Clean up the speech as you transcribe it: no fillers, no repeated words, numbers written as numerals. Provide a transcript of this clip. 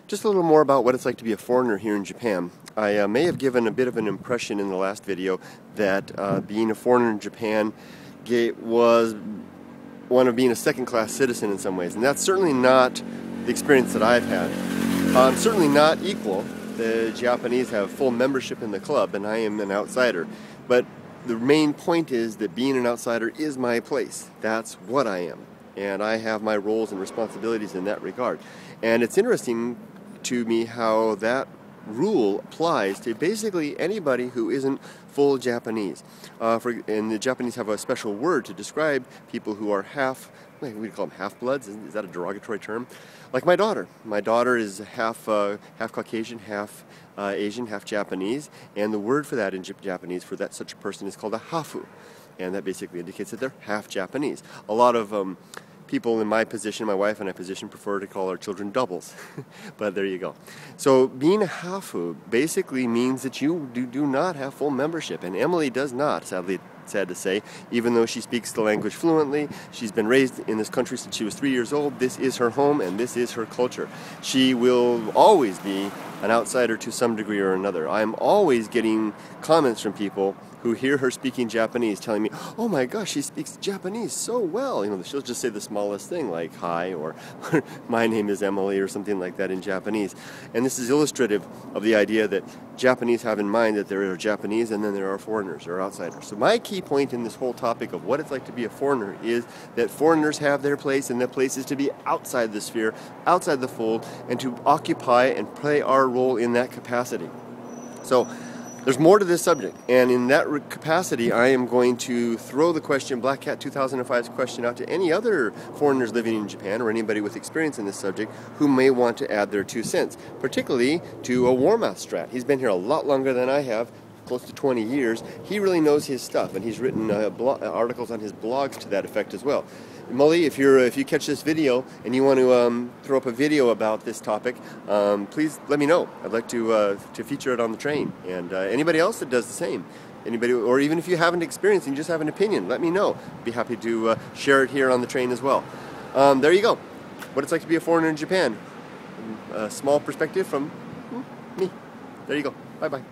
Just a little more about what it's like to be a foreigner here in Japan. I may have given a bit of an impression in the last video that being a foreigner in Japan was one of being a second-class citizen in some ways, and that's certainly not the experience that I've had. Certainly not equal. The Japanese have full membership in the club, and I am an outsider. But the main point is that being an outsider is my place. That's what I am. And I have my roles and responsibilities in that regard. And it's interesting to me how that rule applies to basically anybody who isn't full Japanese. And the Japanese have a special word to describe people who are we call them half-bloods. Is that a derogatory term? Like my daughter. My daughter is half Caucasian, half Asian, half Japanese, and the word for that in Japanese for that such a person is called a hafu, and that basically indicates that they're half Japanese. A lot of people in my position, my wife and I position, prefer to call our children doubles, but there you go. So being a hafu basically means that you do not have full membership, and Emily does not, sadly. Sad to say, even though she speaks the language fluently, she's been raised in this country since she was 3 years old. This is her home and this is her culture. She will always be an outsider to some degree or another. I'm always getting comments from people who hear her speaking Japanese telling me, oh my gosh, she speaks Japanese so well. You know, she'll just say the smallest thing like hi or my name is Emily or something like that in Japanese. And this is illustrative of the idea that Japanese have in mind that there are Japanese and then there are foreigners or outsiders. So my key point in this whole topic of what it's like to be a foreigner is that foreigners have their place, and that place is to be outside the sphere, outside the fold, and to occupy and play our role in that capacity. So there's more to this subject, and in that capacity I am going to throw the question, Black Cat 2005's question, out to any other foreigners living in Japan or anybody with experience in this subject who may want to add their 2 cents, particularly to a Warmouth Strat. He's been here a lot longer than I have, close to 20 years. He really knows his stuff, and he's written articles on his blogs to that effect as well. Molly, if you catch this video and you want to throw up a video about this topic, please let me know. I'd like to feature it on the train. And anybody else that does the same, anybody, or even if you haven't experienced and you just have an opinion, let me know. I'd be happy to share it here on the train as well. There you go. What it's like to be a foreigner in Japan. A small perspective from me. There you go. Bye-bye.